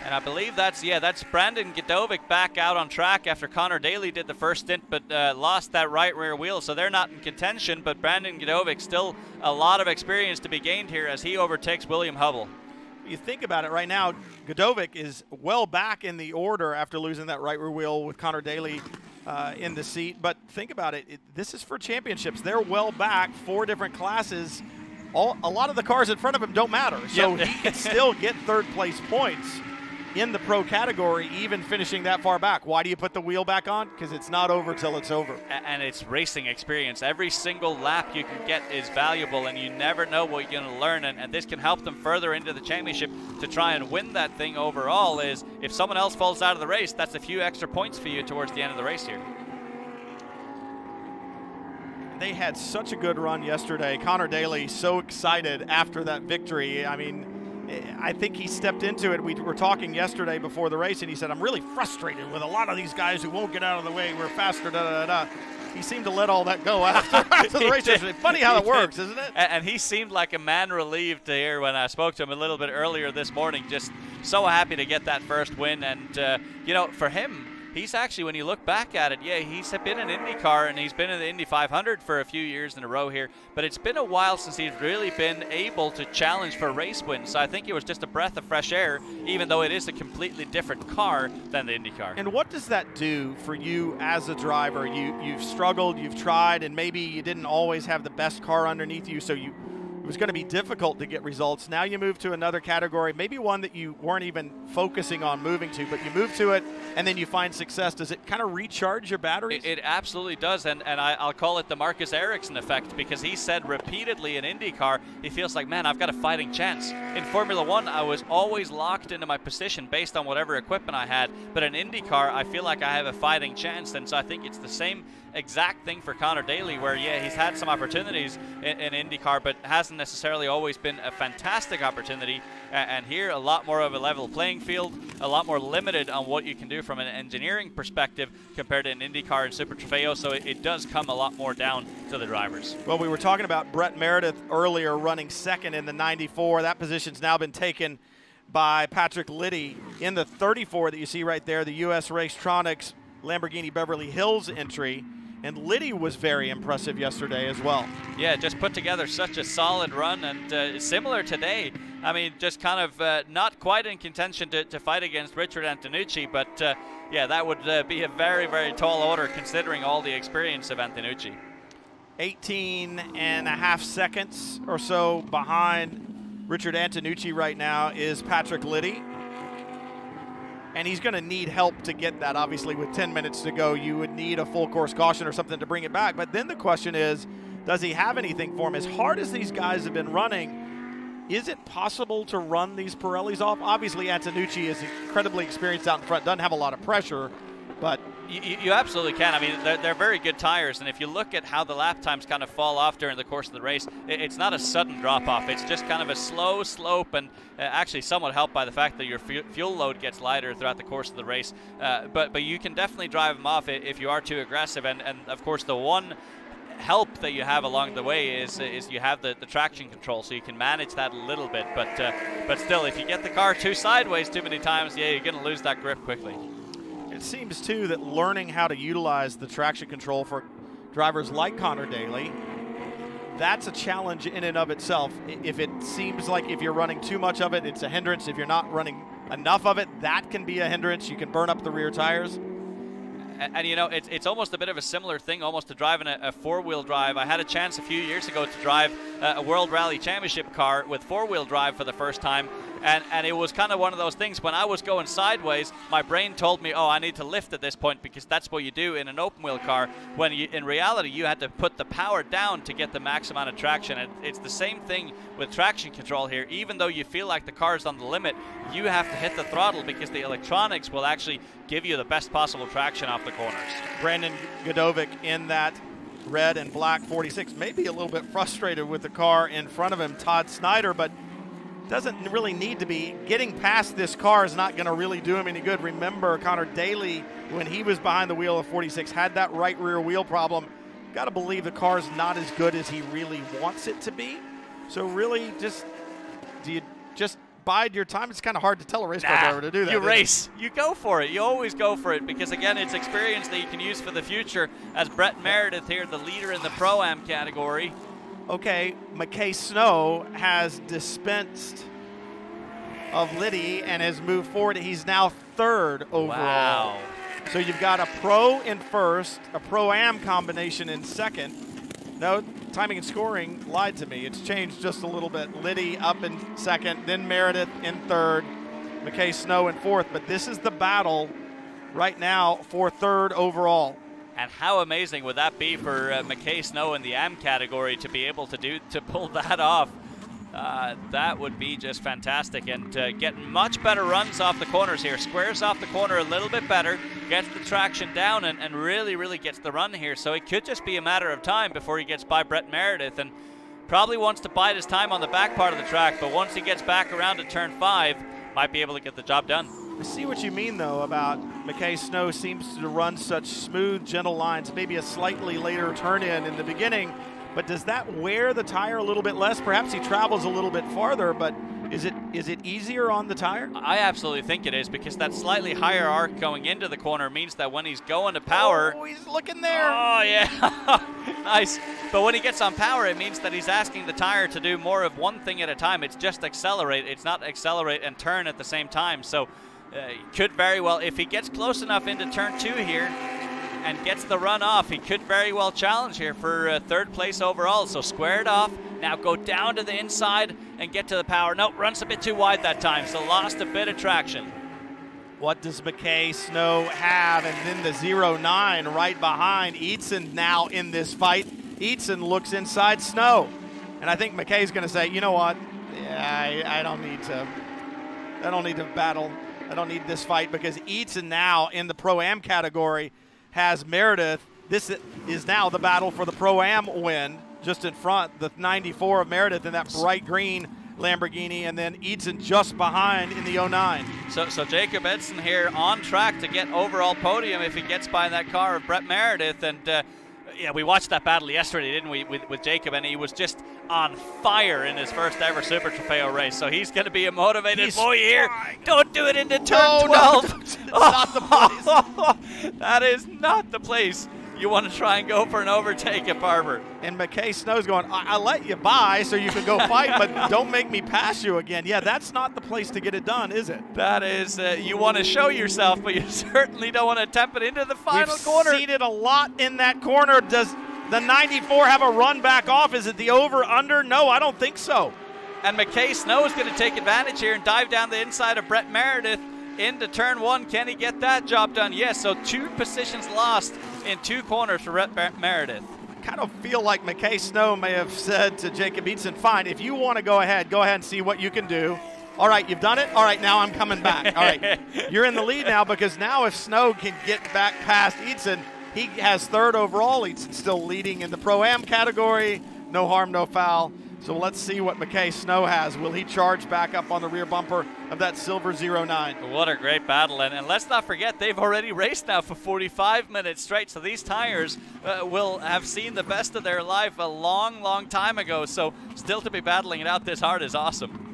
And I believe that's Brandon Godovic back out on track after Connor Daly did the first stint, but lost that right rear wheel. So they're not in contention, but Brandon Godovic still a lot of experience to be gained here as he overtakes William Hubble. You think about it right now, Godovic is well back in the order after losing that right rear wheel with Connor Daly in the seat. But think about it, this is for championships. They're well back, 4 different classes. A lot of the cars in front of him don't matter. So he can still get 3rd place points in the pro category, even finishing that far back. Why do you put the wheel back on? Because it's not over till it's over. And it's racing experience. Every single lap you can get is valuable, and you never know what you're going to learn. And this can help them further into the championship to try and win that thing overall. Is if someone else falls out of the race, that's a few extra points for you towards the end of the race here. they had such a good run yesterday. Connor Daly so excited after that victory. I mean, I think he stepped into it. We were talking yesterday before the race, and he said, I'm really frustrated with a lot of these guys who won't get out of the way. We're faster, da-da-da-da. He seemed to let all that go after the race yesterday. Funny how that works, isn't it? And he seemed like a man relieved here when I spoke to him a little bit earlier this morning. Just so happy to get that first win. And, you know, for him, he's actually, when you look back at it, yeah, he's been in IndyCar and he's been in the Indy 500 for a few years in a row here, but it's been a while since he's really been able to challenge for race wins. So I think it was just a breath of fresh air, even though it is a completely different car than the IndyCar. And what does that do for you as a driver? You've struggled, you've tried, and maybe you didn't always have the best car underneath you, so it was going to be difficult to get results. Now you move to another category, maybe one that you weren't even focusing on moving to, but you move to it and then you find success. Does it kind of recharge your batteries? It absolutely does, and I'll call it the Marcus Ericsson effect, because he said repeatedly in IndyCar, he feels like, man, I've got a fighting chance. In Formula One, I was always locked into my position based on whatever equipment I had, but in IndyCar, I feel like I have a fighting chance, and so I think it's the same exact thing for Connor Daly, where, yeah, he's had some opportunities in IndyCar, but hasn't necessarily always been a fantastic opportunity, and here a lot more of a level playing field, a lot more limited on what you can do from an engineering perspective compared to an IndyCar and Super Trofeo, so it does come a lot more down to the drivers. Well, we were talking about Brett Meredith earlier running second in the 94. That position's now been taken by Patrick Liddy in the 34 that you see right there, the US Racetronics Lamborghini Beverly Hills entry. And Liddy was very impressive yesterday as well. Yeah, just put together such a solid run, and similar today. I mean, just kind of not quite in contention to fight against Richard Antonucci, but yeah, that would be a very, very tall order considering all the experience of Antonucci. 18.5 seconds or so behind Richard Antonucci right now is Patrick Liddy. And he's going to need help to get that. Obviously, with 10 minutes to go, you would need a full course caution or something to bring it back. But then the question is, does he have anything for him? As hard as these guys have been running, is it possible to run these Pirellis off? Obviously, Antonucci is incredibly experienced out in front, doesn't have a lot of pressure, but you absolutely can. I mean, they're very good tires, and if you look at how the lap times kind of fall off during the course of the race, it's not a sudden drop-off. It's just kind of a slow slope, and actually somewhat helped by the fact that your fuel load gets lighter throughout the course of the race. But you can definitely drive them off if you are too aggressive, and of course the one help that you have along the way is you have the traction control, so you can manage that a little bit. But still, if you get the car too sideways too many times, yeah, you're going to lose that grip quickly. It seems, too, that learning how to utilize the traction control for drivers like Connor Daly, that's a challenge in and of itself. If it seems like if you're running too much of it, it's a hindrance. If you're not running enough of it, that can be a hindrance. You can burn up the rear tires. And you know, it's almost a bit of a similar thing, almost to driving a four-wheel drive. I had a chance a few years ago to drive a World Rally Championship car with four-wheel drive for the first time. And it was kind of one of those things, when I was going sideways, my brain told me, oh, I need to lift at this point, because that's what you do in an open-wheel car, when in reality you had to put the power down to get the max amount of traction. And it's the same thing with traction control here. Even though you feel like the car is on the limit, you have to hit the throttle, because the electronics will actually give you the best possible traction off the corners. Brandon Godovic in that red and black 46, maybe a little bit frustrated with the car in front of him, Todd Snyder, but doesn't really need to be. Getting past this car is not going to really do him any good. Remember, Connor Daly, when he was behind the wheel of 46, had that right rear wheel problem. Got to believe the car's not as good as he really wants it to be. So really, do you just bide your time? It's kind of hard to tell a race car driver to do that. You race. You go for it. You always go for it, because, again, it's experience that you can use for the future. As Brett Meredith here, the leader in the Pro-Am category. Okay, McKay Snow has dispensed of Liddy and has moved forward. He's now third overall. Wow. So you've got a Pro in first, a Pro-Am combination in second. No, timing and scoring lied to me. It's changed just a little bit. Liddy up in second, then Meredith in third, McKay Snow in fourth. But this is the battle right now for third overall. And how amazing would that be for McKay Snow in the AM category to be able to pull that off? That would be just fantastic, and getting much better runs off the corners here. Squares off the corner a little bit better, gets the traction down, and really gets the run here. So it could just be a matter of time before he gets by Brett Meredith, and probably wants to bide his time on the back part of the track, but once he gets back around to turn 5, might be able to get the job done. I see what you mean, though, about McKay Snow seems to run such smooth, gentle lines, maybe a slightly later turn in the beginning. But does that wear the tire a little bit less? Perhaps he travels a little bit farther, but is it easier on the tire? I absolutely think it is, because that slightly higher arc going into the corner means that when he's going to power... Oh, he's looking there. Oh, yeah. Nice. But when he gets on power, it means that he's asking the tire to do more of one thing at a time. It's just accelerate. It's not accelerate and turn at the same time. So could very well, if he gets close enough into turn 2 here, and gets the run off, he could very well challenge here for 3rd place overall. So squared off, now go down to the inside and get to the power. Nope, runs a bit too wide that time, so lost a bit of traction. What does McKay Snow have? And then the 0-9 right behind. Eatson now in this fight. Eatson looks inside Snow. And I think McKay's going to say, you know what? Yeah, I don't need to battle. I don't need this fight, because Eatson now in the Pro-Am category has Meredith. This is now the battle for the Pro-Am win. Just in front, the 94 of Meredith in that bright green Lamborghini, and then Eatson just behind in the 09. So Jacob Edson here on track to get overall podium if he gets by that car of Brett Meredith. And yeah, we watched that battle yesterday, didn't we, with Jacob, and he was just on fire in his first ever Super Trofeo race. So he's going to be a motivated boy here. Don't do it into turn 12. No, it's not the place. That is not the place you want to try and go for an overtake at Barber. And McKay Snow's going, I'll let you by so you can go fight, but don't make me pass you again. Yeah, that's not the place to get it done, is it? That is, you want to show yourself, but you certainly don't want to tempt it into the final corner. We've seen it a lot in that corner. Does the 94 have a run back off? Is it the over-under? No, I don't think so. And McKay Snow is going to take advantage here and dive down the inside of Brett Meredith into turn 1. Can he get that job done? Yes, so 2 positions lost in 2 corners for Brett Meredith. I kind of feel like McKay Snow may have said to Jacob Eatson, fine, if you want to go ahead and see what you can do. All right, you've done it? All right, now I'm coming back. All right, you're in the lead now, because now if Snow can get back past Eatson, he has 3rd overall. Eatson's still leading in the Pro-Am category. No harm, no foul. So let's see what McKay Snow has. Will he charge back up on the rear bumper of that silver 09? What a great battle. And let's not forget, they've already raced now for 45 minutes straight. So these tires will have seen the best of their life a long, long time ago. So still to be battling it out this hard is awesome.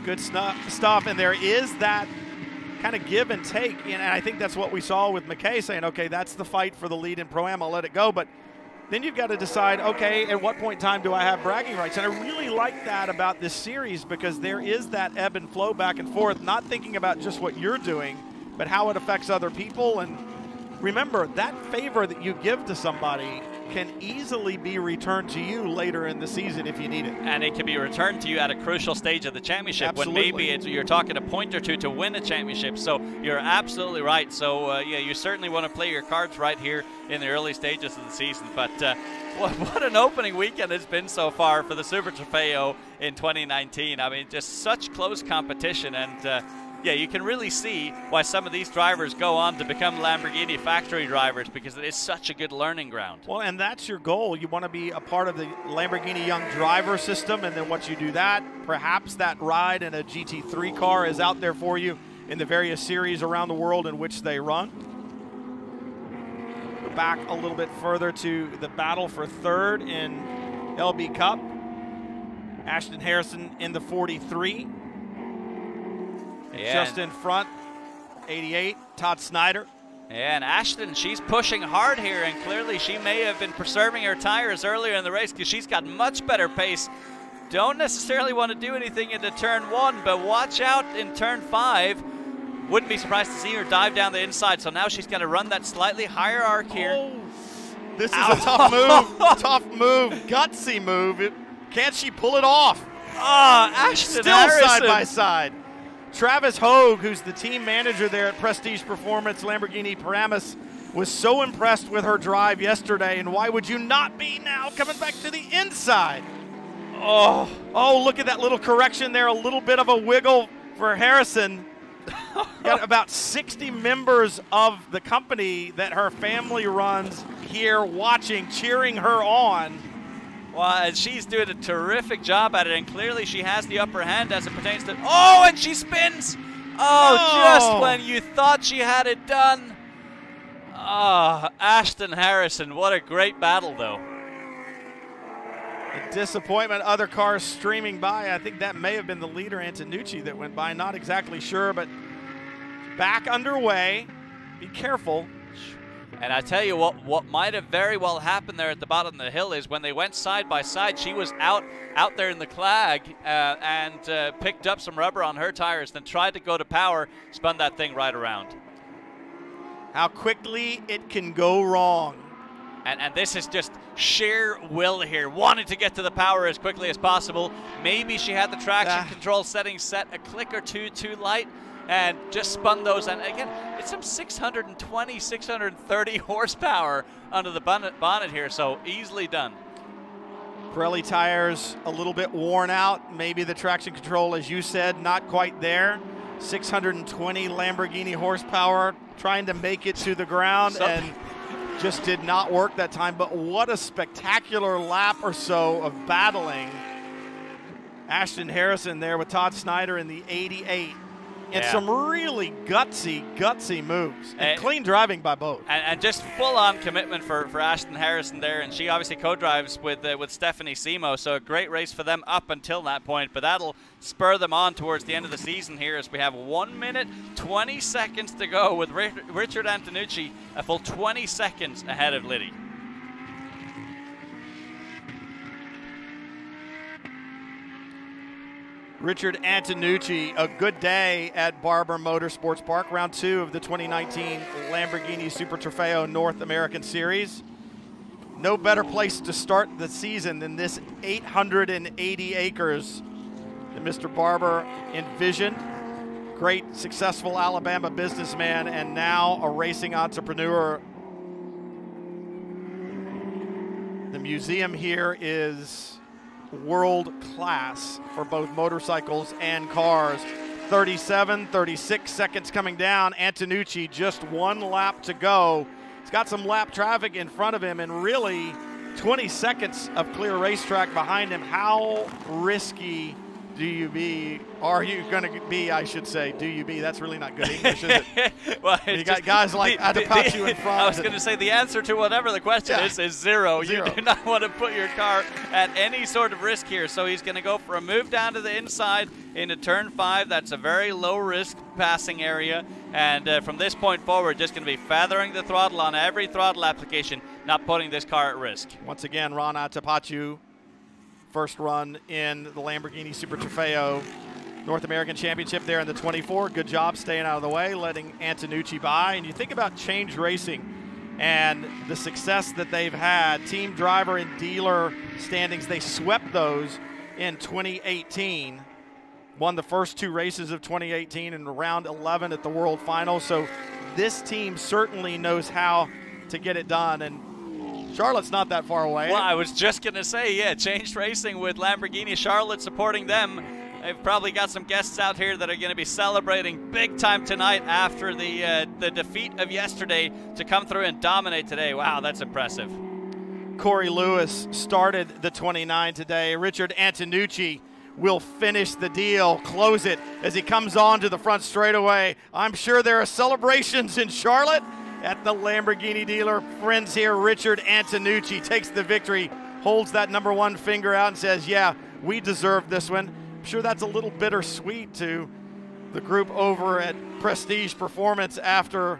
Good stuff. And there is that kind of give and take. And I think that's what we saw with McKay saying, okay, that's the fight for the lead in Pro-Am. I'll let it go. But then you've got to decide, okay, at what point in time do I have bragging rights? And I really like that about this series, because there is that ebb and flow back and forth, not thinking about just what you're doing, but how it affects other people. And remember, that favor that you give to somebody can easily be returned to you later in the season if you need it. And it can be returned to you at a crucial stage of the championship. Absolutely. When maybe you're talking a point or two to win a championship. So you're absolutely right. So yeah, you certainly want to play your cards right here in the early stages of the season. But what an opening weekend it's been so far for the Super Trofeo in 2019. I mean, just such close competition, and yeah, you can really see why some of these drivers go on to become Lamborghini factory drivers, because it is such a good learning ground. Well, and that's your goal. You want to be a part of the Lamborghini Young Driver system, and then once you do that, perhaps that ride in a GT3 car is out there for you in the various series around the world in which they run. Go back a little bit further to the battle for 3rd in LB Cup. Ashton Harrison in the 43. Yeah, just in front, 88, Todd Snyder. And Ashton, she's pushing hard here, and clearly she may have been preserving her tires earlier in the race, because she's got much better pace. Don't necessarily want to do anything into turn 1, but watch out in turn 5. Wouldn't be surprised to see her dive down the inside. So now she's going to run that slightly higher arc here. Oh, this is a tough move, tough move, gutsy move. Can't she pull it off? Ashton Still Harrison. side by side. Travis Hogue, who's the team manager there at Prestige Performance Lamborghini Paramus, was so impressed with her drive yesterday, and why would you not be now coming back to the inside? Oh, look at that little correction there. A little bit of a wiggle for Harrison. Got about 60 members of the company that her family runs here watching, cheering her on. Well, and she's doing a terrific job at it, and clearly she has the upper hand as it pertains to... Oh, and she spins! Oh, just when you thought she had it done. Oh, Ashton Harrison, what a great battle, though. The disappointment, other cars streaming by. I think that may have been the leader, Antonucci, that went by. Not exactly sure, but back underway. Be careful. And I tell you what might have very well happened there at the bottom of the hill is when they went side by side, she was out there in the clag and picked up some rubber on her tires, then tried to go to power, spun that thing right around. How quickly it can go wrong. And this is just sheer will here, wanting to get to the power as quickly as possible. Maybe she had the traction control settings set a click or two too light and just spun those. And again, it's some 620, 630 horsepower under the bonnet here, so easily done. Pirelli tires a little bit worn out. Maybe the traction control, as you said, not quite there. 620 Lamborghini horsepower, trying to make it to the ground and just did not work that time. But what a spectacular lap or so of battling. Ashton Harrison there with Todd Snyder in the 88. And some really gutsy moves. And clean driving by both. And just full-on commitment for Ashton Harrison there. And she obviously co-drives with Stephanie Simo. So a great race for them up until that point. But that'll spur them on towards the end of the season here as we have 1 minute, 20 seconds to go with Richard Antonucci a full 20 seconds ahead of Liddy. Richard Antonucci, a good day at Barber Motorsports Park, round 2 of the 2019 Lamborghini Super Trofeo North American Series. No better place to start the season than this 880 acres that Mr. Barber envisioned. Great, successful Alabama businessman and now a racing entrepreneur. The museum here is world class for both motorcycles and cars. 36 seconds coming down. Antonucci just 1 lap to go. He's got some lap traffic in front of him and really 20 seconds of clear racetrack behind him. How risky are you going to be, I should say, do you be? That's really not good English, is it? Well, you got guys like Adepachu in front. I was going to say the answer to whatever the question is zero. You do not want to put your car at any sort of risk here. So he's going to go for a move down to the inside into turn 5. That's a very low-risk passing area. And from this point forward, just going to be feathering the throttle on every throttle application, not putting this car at risk. Once again, Ron Adepachu. First run in the Lamborghini Super Trofeo North American Championship there in the 24. Good job staying out of the way, letting Antonucci by. And you think about Change Racing and the success that they've had. Team driver and dealer standings, they swept those in 2018. Won the first 2 races of 2018 in round 11 at the World Final. So this team certainly knows how to get it done. And Charlotte's not that far away. Well, I was just going to say, Changed Racing with Lamborghini Charlotte supporting them. They've probably got some guests out here that are going to be celebrating big time tonight after the defeat of yesterday to come through and dominate today. Wow, that's impressive. Corey Lewis started the 29 today. Richard Antonucci will finish the deal, close it as he comes on to the front straightaway. I'm sure there are celebrations in Charlotte at the Lamborghini dealer. Friends here, Richard Antonucci takes the victory, holds that number 1 finger out and says, yeah, we deserve this one. I'm sure that's a little bittersweet to the group over at Prestige Performance after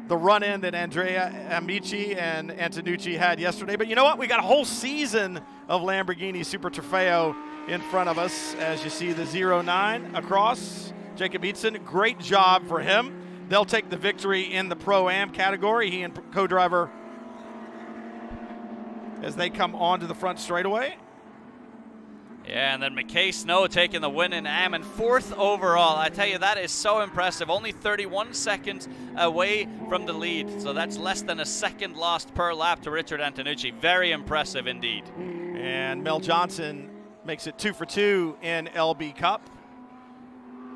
the run-in that Andrea Amici and Antonucci had yesterday. But you know what? We got a whole season of Lamborghini Super Trofeo in front of us. As you see the 09 across, Jacob Eatson, great job for him. They'll take the victory in the Pro-Am category, he and co-driver, as they come onto the front straightaway. Yeah, and then McKay Snow taking the win in Am and 4th overall. I tell you, that is so impressive. Only 31 seconds away from the lead. So that's less than a second lost per lap to Richard Antonucci. Very impressive indeed. And Mel Johnson makes it 2 for 2 in LB Cup.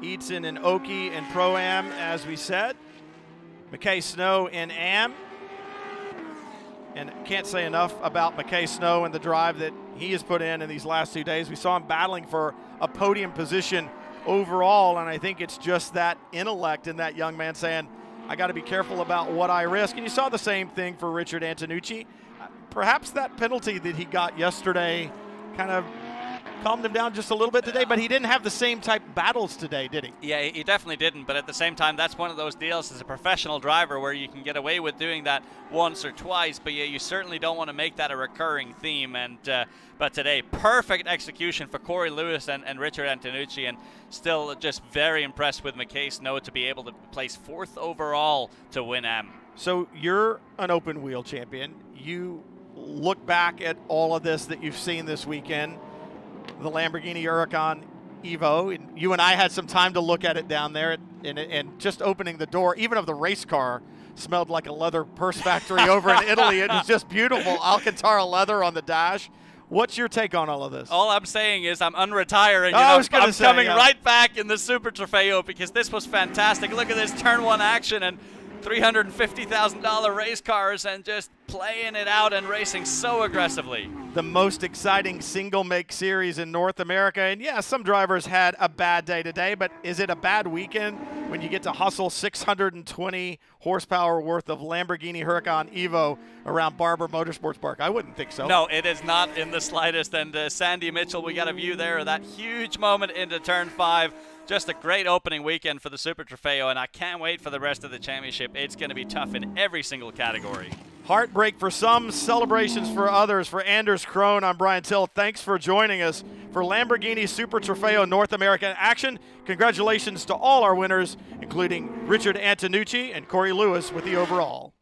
Eadson and Oki in Pro-Am, as we said. McKay Snow in Am. And can't say enough about McKay Snow and the drive that he has put in these last 2 days. We saw him battling for a podium position overall, and I think it's just that intellect in that young man saying, I got to be careful about what I risk. And you saw the same thing for Richard Antonucci. Perhaps that penalty that he got yesterday kind of calmed him down just a little bit today, but he didn't have the same type battles today, did he? Yeah, he definitely didn't, but at the same time, that's one of those deals as a professional driver where you can get away with doing that once or twice, but you certainly don't want to make that a recurring theme. And but today, perfect execution for Corey Lewis and Richard Antonucci, and still just very impressed with McKay Snow to be able to place 4th overall to win Am. So you're an open wheel champion. You look back at all of this that you've seen this weekend, the Lamborghini Huracan Evo, and you and I had some time to look at it down there, and just opening the door, even of the race car, smelled like a leather purse factory over in Italy. It was just beautiful Alcantara leather on the dash. What's your take on all of this? All I'm saying is I'm unretiring. I'm coming right back in the Super Trofeo because this was fantastic. Look at this turn 1 action and $350,000 race cars and just playing it out and racing so aggressively. The most exciting single-make series in North America. And yeah, some drivers had a bad day today, but is it a bad weekend when you get to hustle 620 horsepower worth of Lamborghini Huracan Evo around Barber Motorsports Park? I wouldn't think so. No, it is not in the slightest. And Sandy Mitchell, we got a view there of that huge moment into turn 5. Just a great opening weekend for the Super Trofeo, and I can't wait for the rest of the championship. It's going to be tough in every single category. Heartbreak for some, celebrations for others. For Anders Krohn, I'm Brian Till. Thanks for joining us for Lamborghini Super Trofeo North American action. Congratulations to all our winners, including Richard Antonucci and Corey Lewis with the overall.